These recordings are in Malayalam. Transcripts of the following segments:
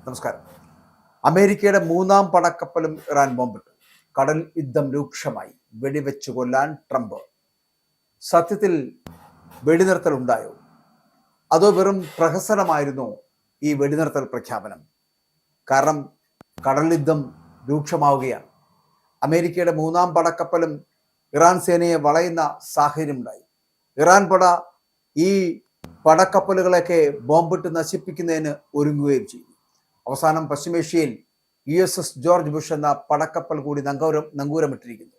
നമസ്കാരം. അമേരിക്കയുടെ മൂന്നാം പടക്കപ്പലും ഇറാൻ ബോംബിട്ടു. കടൽ യുദ്ധം രൂക്ഷമായി. വെടിവെച്ചു കൊല്ലാൻ ട്രംപ്. സത്യത്തിൽ വെടിനിർത്തൽ ഉണ്ടായോ, അതോ വെറും പ്രഹസനമായിരുന്നോ ഈ വെടിനിർത്തൽ പ്രഖ്യാപനം? കാരണം കടൽ യുദ്ധം രൂക്ഷമാവുകയാണ്. അമേരിക്കയുടെ മൂന്നാം പടക്കപ്പലും ഇറാൻ സേനയെ വളയുന്ന സാഹചര്യമുണ്ടായി. ഇറാൻ പട ഈ പടക്കപ്പലുകളൊക്കെ ബോംബിട്ട് നശിപ്പിക്കുന്നതിന് ഒരുങ്ങുകയും ചെയ്തു. അവസാനം പശ്ചിമേഷ്യയിൽ USS ജോർജ് ബുഷ് എന്ന പടക്കപ്പൽ കൂടി നങ്കൂരമിട്ടിരിക്കുന്നു.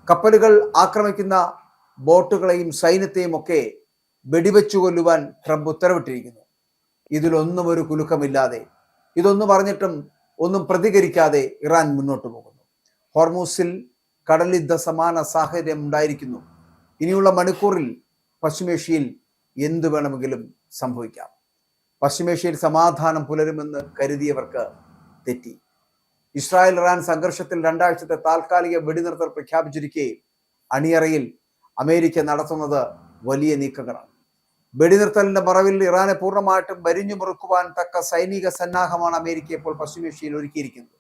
കപ്പലുകൾ ആക്രമിക്കുന്ന ബോട്ടുകളെയും സൈന്യത്തെയും ഒക്കെ വെടിവെച്ചു കൊല്ലുവാൻ ട്രംപ് ഉത്തരവിട്ടിരിക്കുന്നു. ഇതിലൊന്നും ഒരു കുലുക്കമില്ലാതെ, ഇതൊന്നും പറഞ്ഞിട്ടും ഒന്നും പ്രതികരിക്കാതെ ഇറാൻ മുന്നോട്ട് പോകുന്നു. ഹോർമൂസിൽ കടൽ യുദ്ധ സമാന സാഹചര്യം ഉണ്ടായിരിക്കുന്നു. ഇനിയുള്ള മണിക്കൂറിൽ പശ്ചിമേഷ്യയിൽ എന്തു വേണമെങ്കിലും സംഭവിക്കാം. പശ്ചിമേഷ്യയിൽ സമാധാനം പുലരുമെന്ന് കരുതിയവർക്ക് തെറ്റി. ഇസ്രായേൽ ഇറാൻ സംഘർഷത്തിൽ 2 ആഴ്ചത്തെ താൽക്കാലിക വെടിനിർത്തൽ പ്രഖ്യാപിച്ചിരിക്കെ അണിയറയിൽ അമേരിക്ക നടത്തുന്നത് വലിയ നീക്കങ്ങളാണ്. വെടിനിർത്തലിന്റെ മറവിൽ ഇറാനെ പൂർണ്ണമായിട്ടും വരിഞ്ഞു മുറുക്കുവാൻ തക്ക സൈനിക സന്നാഹമാണ് അമേരിക്ക ഇപ്പോൾ പശ്ചിമേഷ്യയിൽ ഒരുക്കിയിരിക്കുന്നത്.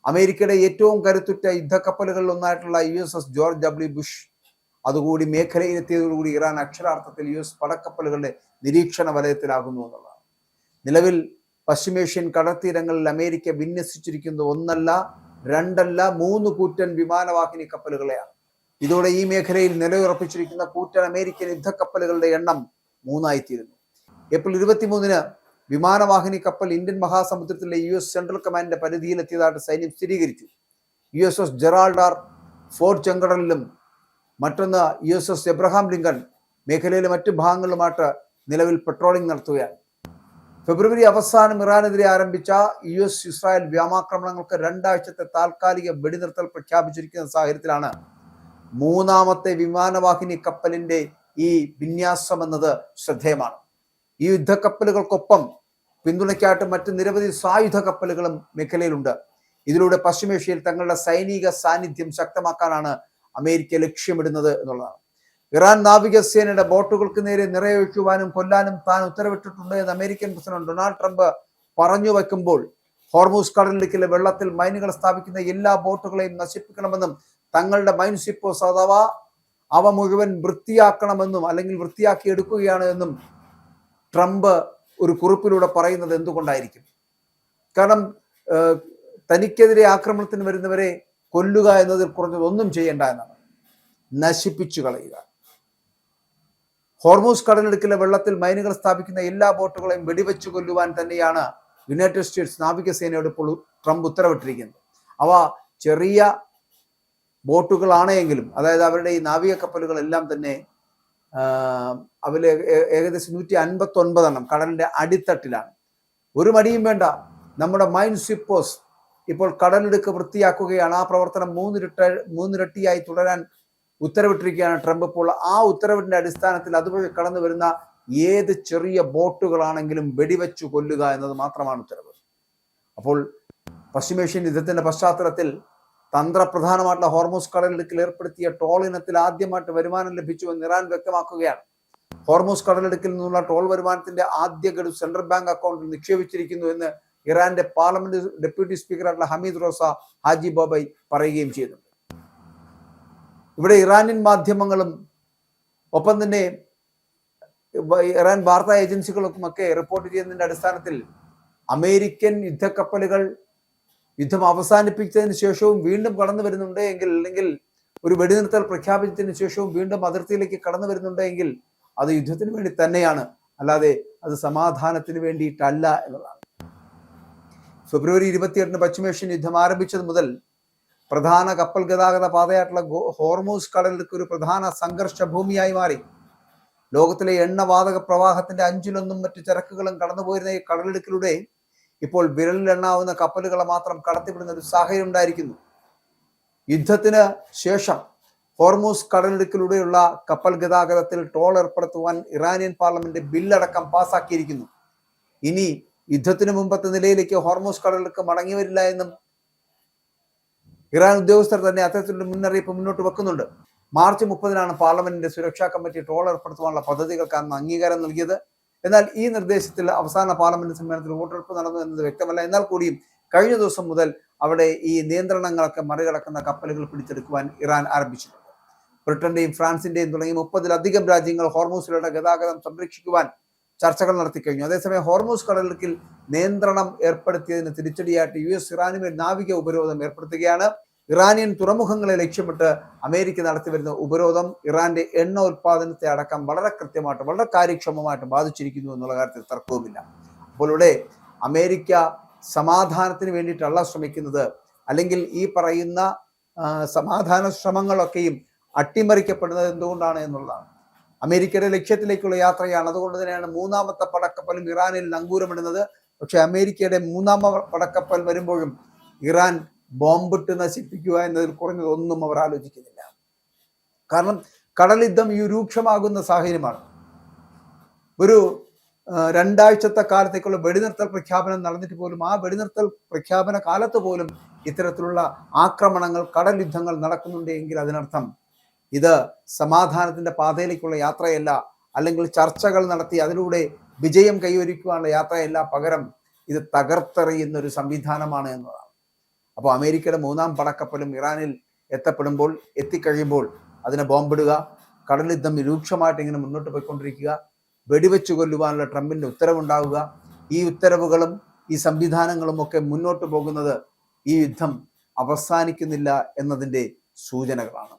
അമേരിക്കയുടെ ഏറ്റവും കരുത്തുറ്റ യുദ്ധക്കപ്പലുകളിൽ ഒന്നായിട്ടുള്ള USS ജോർജ് W. ബുഷ് അതുകൂടി മേഖലയിലെത്തിയതോടുകൂടി ഇറാൻ അക്ഷരാർത്ഥത്തിൽ US പടക്കപ്പലുകളുടെ നിരീക്ഷണ വലയത്തിലാകുന്നു എന്നുള്ളതാണ്. നിലവിൽ പശ്ചിമേഷ്യൻ കടൽത്തീരങ്ങളിൽ അമേരിക്ക വിന്യസിച്ചിരിക്കുന്നത് 1 അല്ല 2 അല്ല 3 കൂറ്റൻ വിമാനവാഹിനി കപ്പലുകളെയാണ്. ഇതോടെ ഈ മേഖലയിൽ നിലയുറപ്പിച്ചിരിക്കുന്ന കൂറ്റൻ അമേരിക്കൻ യുദ്ധക്കപ്പലുകളുടെ എണ്ണം 3 ആയിത്തീരുന്നു. ഏപ്രിൽ 23-ന് വിമാനവാഹിനി കപ്പൽ ഇന്ത്യൻ മഹാസമുദ്രത്തിലെ US സെൻട്രൽ കമാൻഡിന്റെ പരിധിയിലെത്തിയതായിട്ട് സൈന്യം സ്ഥിരീകരിച്ചു. USS Gerald R. ഫോർട്ട് ചെങ്കടലിലും മറ്റൊന്ന് USS എബ്രഹാം ലിങ്കൺ മേഖലയിലെ മറ്റു ഭാഗങ്ങളിലുമായിട്ട് നിലവിൽ പെട്രോളിംഗ് നടത്തുകയാണ്. ഫെബ്രുവരി അവസാനം ഇറാനെതിരെ ആരംഭിച്ച US ഇസ്രായേൽ വ്യോമാക്രമണങ്ങൾക്ക് 2 ആഴ്ചത്തെ താൽക്കാലിക വെടിനിർത്തൽ പ്രഖ്യാപിച്ചിരിക്കുന്ന സാഹചര്യത്തിലാണ് മൂന്നാമത്തെ വിമാനവാഹിനി കപ്പലിന്റെ ഈ വിന്യാസം എന്നത് ശ്രദ്ധേയമാണ്. ഈ യുദ്ധക്കപ്പലുകൾക്കൊപ്പം പിന്തുണയ്ക്കായിട്ട് മറ്റ് നിരവധി സായുധ കപ്പലുകളും മേഖലയിലുണ്ട്. ഇതിലൂടെ പശ്ചിമേഷ്യയിൽ തങ്ങളുടെ സൈനിക സാന്നിധ്യം ശക്തമാക്കാനാണ് അമേരിക്ക ലക്ഷ്യമിടുന്നത് എന്നുള്ളതാണ്. ഇറാൻ നാവികസേനയുടെ ബോട്ടുകൾക്ക് നേരെ നിറയൊഴിക്കുവാനും കൊല്ലാനും താൻ ഉത്തരവിട്ടിട്ടുണ്ട് എന്ന് അമേരിക്കൻ പ്രസിഡന്റ് ഡൊണാൾഡ് ട്രംപ് പറഞ്ഞു വയ്ക്കുമ്പോൾ ഹോർമൂസ് കടലിടുക്കിലെ വെള്ളത്തിൽ മൈനുകൾ സ്ഥാപിക്കുന്ന എല്ലാ ബോട്ടുകളെയും നശിപ്പിക്കണമെന്നും തങ്ങളുടെ മൈൻ ഷിപ്സ് അഥവാ അവ മുഴുവൻ വൃത്തിയാക്കണമെന്നും അല്ലെങ്കിൽ വൃത്തിയാക്കി എടുക്കുകയാണ് എന്നും ട്രംപ് ഒരു കുറിപ്പിലൂടെ പറയുന്നത് എന്തുകൊണ്ടായിരിക്കും? കാരണം തനിക്കെതിരെ ആക്രമണത്തിന് വരുന്നവരെ കൊല്ലുക എന്നതിൽ കുറഞ്ഞത് ഒന്നും ചെയ്യേണ്ട എന്നാണ്. നശിപ്പിച്ചു കളയുക. ഹോർമൂസ് കടലിടുക്കിലെ വെള്ളത്തിൽ മൈനുകൾ സ്ഥാപിക്കുന്ന എല്ലാ ബോട്ടുകളെയും വെടിവെച്ചു കൊല്ലുവാൻ തന്നെയാണ് യുണൈറ്റഡ് സ്റ്റേറ്റ്സ് നാവികസേനയോട് ഇപ്പോൾ ട്രംപ് ഉത്തരവിട്ടിരിക്കുന്നത്. അവ ചെറിയ ബോട്ടുകളാണെങ്കിലും, അതായത് അവരുടെ ഈ നാവിക കപ്പലുകളെല്ലാം തന്നെ അവര് ഏകദേശം 159 എണ്ണം കടലിന്റെ അടിത്തട്ടിലാണ്. ഒരു മടിയും വേണ്ട. നമ്മുടെ മൈൻ ഷിപ്പേഴ്സ് ഇപ്പോൾ കടലിടുക്ക് വൃത്തിയാക്കുകയാണ്. ആ പ്രവർത്തനം 3 ഇരട്ടിയായി തുടരാൻ ഉത്തരവിട്ടിരിക്കുകയാണ് ട്രംപ്. ഇപ്പോൾ ആ ഉത്തരവിന്റെ അടിസ്ഥാനത്തിൽ അതുവഴി കടന്നു വരുന്ന ഏത് ചെറിയ ബോട്ടുകളാണെങ്കിലും വെടിവെച്ചു കൊല്ലുക എന്നത് മാത്രമാണ് ഉത്തരവ്. അപ്പോൾ പശ്ചിമേഷ്യൻ യുദ്ധത്തിന്റെ പശ്ചാത്തലത്തിൽ തന്ത്രപ്രധാനമായിട്ടുള്ള ഹോർമൂസ് കടലിടുക്കിൽ ഏർപ്പെടുത്തിയ ടോൾ ഇനത്തിൽ ആദ്യമായിട്ട് വരുമാനം ലഭിച്ചുവെന്ന് ഇറാൻ വ്യക്തമാക്കുകയാണ്. ഹോർമൂസ് കടലിടുക്കിൽ നിന്നുള്ള ടോൾ വരുമാനത്തിന്റെ ആദ്യ ഗഡു സെൻട്രൽ ബാങ്ക് അക്കൗണ്ടിൽ നിക്ഷേപിച്ചിരിക്കുന്നു എന്ന് ഇറാന്റെ പാർലമെന്റ് ഡെപ്യൂട്ടി സ്പീക്കറായിട്ടുള്ള ഹമീദ് റോസ ഹാജി ബോബൈ പറയുകയും ചെയ്തിട്ടുണ്ട്. ഇവിടെ ഇറാനിയൻ മാധ്യമങ്ങളും ഒപ്പം തന്നെ ഇറാൻ വാർത്താ ഏജൻസികൾക്കുമൊക്കെ റിപ്പോർട്ട് ചെയ്യുന്നതിന്റെ അടിസ്ഥാനത്തിൽ അമേരിക്കൻ യുദ്ധക്കപ്പലുകൾ യുദ്ധം അവസാനിപ്പിച്ചതിന് ശേഷവും വീണ്ടും കടന്നു വരുന്നുണ്ട് എങ്കിൽ, അല്ലെങ്കിൽ ഒരു വെടിനിർത്തൽ പ്രഖ്യാപിച്ചതിന് ശേഷവും വീണ്ടും അതിർത്തിയിലേക്ക് കടന്നു വരുന്നുണ്ട് എങ്കിൽ അത് യുദ്ധത്തിന് വേണ്ടി തന്നെയാണ്, അല്ലാതെ അത് സമാധാനത്തിന് വേണ്ടിയിട്ടല്ല എന്നതാണ്. ഫെബ്രുവരി 28-ന് പശ്ചിമേഷ്യൻ യുദ്ധം ആരംഭിച്ചത് മുതൽ പ്രധാന കപ്പൽ ഗതാഗത പാതയായിട്ടുള്ള ഹോർമൂസ് കടലിടുക്ക് ഒരു പ്രധാന സംഘർഷ ഭൂമിയായി മാറി. ലോകത്തിലെ എണ്ണവാതക പ്രവാഹത്തിന്റെ 5-1 മറ്റു ചരക്കുകളും കടന്നുപോയിരുന്ന ഈ കടലിടുക്കിലൂടെ ഇപ്പോൾ വിരലിലെണ്ണാവുന്ന കപ്പലുകളെ മാത്രം കടത്തിവിടുന്ന ഒരു സാഹചര്യം ഉണ്ടായിരിക്കുന്നു. യുദ്ധത്തിന് ശേഷം ഹോർമൂസ് കടലിടുക്കിലൂടെയുള്ള കപ്പൽ ഗതാഗതത്തിൽ ടോൾ ഏർപ്പെടുത്തുവാൻ ഇറാനിയൻ പാർലമെന്റ് ബില്ലടക്കം പാസാക്കിയിരിക്കുന്നു. ഇനി യുദ്ധത്തിന് മുമ്പത്തെ നിലയിലേക്ക് ഹോർമൂസ് കടലിടുക്ക് മടങ്ങി വരില്ല എന്നും ഇറാൻ ഉദ്യോഗസ്ഥർ തന്നെ അത്തരത്തിലുള്ള മുന്നറിയിപ്പ് മുന്നോട്ട് വെക്കുന്നുണ്ട്. മാർച്ച് 30-നാണ് പാർലമെന്റിന്റെ സുരക്ഷാ കമ്മിറ്റി ടോൾ ഏർപ്പെടുത്തുവാനുള്ള പദ്ധതികൾക്ക് അന്ന് അംഗീകാരം നൽകിയത്. എന്നാൽ ഈ നിർദ്ദേശത്തിൽ അവസാന പാർലമെന്റ് സമ്മേളനത്തിൽ വോട്ടെടുപ്പ് നടന്നു എന്നത് വ്യക്തമല്ല. എന്നാൽ കൂടിയും കഴിഞ്ഞ ദിവസം മുതൽ അവിടെ ഈ നിയന്ത്രണങ്ങളൊക്കെ മറികടക്കുന്ന കപ്പലുകൾ പിടിച്ചെടുക്കുവാൻ ഇറാൻ ആരംഭിച്ചിട്ടുണ്ട്. ബ്രിട്ടന്റെയും ഫ്രാൻസിന്റെയും തുടങ്ങി 30-ലധികം രാജ്യങ്ങൾ ഹോർമൂസിലൂടെ ഗതാഗതം സംരക്ഷിക്കുവാൻ ചർച്ചകൾ നടത്തിക്കഴിഞ്ഞു. അതേസമയം ഹോർമൂസ് കടലിൽ നിയന്ത്രണം ഏർപ്പെടുത്തിയതിന് തിരിച്ചടിയായിട്ട് US ഇറാനുമേൽ നാവിക ഉപരോധം ഏർപ്പെടുത്തുകയാണ്. ഇറാനിയൻ തുറമുഖങ്ങളെ ലക്ഷ്യമിട്ട് അമേരിക്ക നടത്തിവരുന്ന ഉപരോധം ഇറാന്റെ എണ്ണ ഉത്പാദനത്തെ അടക്കം വളരെ കൃത്യമായിട്ട് വളരെ കാര്യക്ഷമമായിട്ട് ബാധിച്ചിരിക്കുന്നു എന്നുള്ള കാര്യത്തിൽ തർക്കവുമില്ല. അപ്പോൾ ഇവിടെ അമേരിക്ക സമാധാനത്തിന് വേണ്ടിയിട്ടല്ല ശ്രമിക്കുന്നത്, അല്ലെങ്കിൽ ഈ പറയുന്ന സമാധാന ശ്രമങ്ങളൊക്കെയും അട്ടിമറിക്കപ്പെടുന്നത് എന്തുകൊണ്ടാണ് എന്നുള്ളതാണ്. അമേരിക്കയുടെ ലക്ഷ്യത്തിലേക്കുള്ള യാത്രയാണ്. അതുകൊണ്ട് തന്നെയാണ് മൂന്നാമത്തെ പടക്കപ്പലും ഇറാനിൽ നങ്കൂരമിടുന്നത്. പക്ഷെ അമേരിക്കയുടെ മൂന്നാമത്തെ പടക്കപ്പൽ വരുമ്പോഴും ഇറാൻ ബോംബിട്ട് നശിപ്പിക്കുക എന്നതിൽ കുറഞ്ഞതൊന്നും അവർ ആലോചിക്കുന്നില്ല. കാരണം കടൽ യുദ്ധം ഈ രൂക്ഷമാകുന്ന സാഹചര്യമാണ്. ഒരു 2 ആഴ്ചത്തെ കാലത്തേക്കുള്ള വെടിനിർത്തൽ പ്രഖ്യാപനം നടന്നിട്ട് പോലും ആ വെടിനിർത്തൽ പ്രഖ്യാപന കാലത്ത് പോലും ഇത്തരത്തിലുള്ള ആക്രമണങ്ങൾ, കടൽ യുദ്ധങ്ങൾ നടക്കുന്നുണ്ട് എങ്കിൽ അതിനർത്ഥം ഇത് സമാധാനത്തിന്റെ പാതയിലേക്കുള്ള യാത്രയല്ല, അല്ലെങ്കിൽ ചർച്ചകൾ നടത്തി അതിലൂടെ വിജയം കൈവരിക്കുവാനുള്ള യാത്രയല്ല, പകരം ഇത് തകർത്തെറിയുന്ന ഒരു സംവിധാനമാണ് എന്നതാണ്. അപ്പോൾ അമേരിക്കയുടെ മൂന്നാം പടക്കപ്പലും ഇറാനിൽ എത്തിക്കഴിയുമ്പോൾ അതിനെ ബോംബിടുക, കടൽ യുദ്ധം രൂക്ഷമായിട്ട് ഇങ്ങനെ മുന്നോട്ട് പോയിക്കൊണ്ടിരിക്കുക, വെടിവെച്ചു കൊല്ലുവാനുള്ള ട്രംപിന്റെ ഉത്തരവുണ്ടാവുക, ഈ ഉത്തരവുകളും ഈ സംവിധാനങ്ങളും ഒക്കെ മുന്നോട്ട് പോകുന്നത് ഈ യുദ്ധം അവസാനിക്കുന്നില്ല എന്നതിൻ്റെ സൂചനകളാണ്.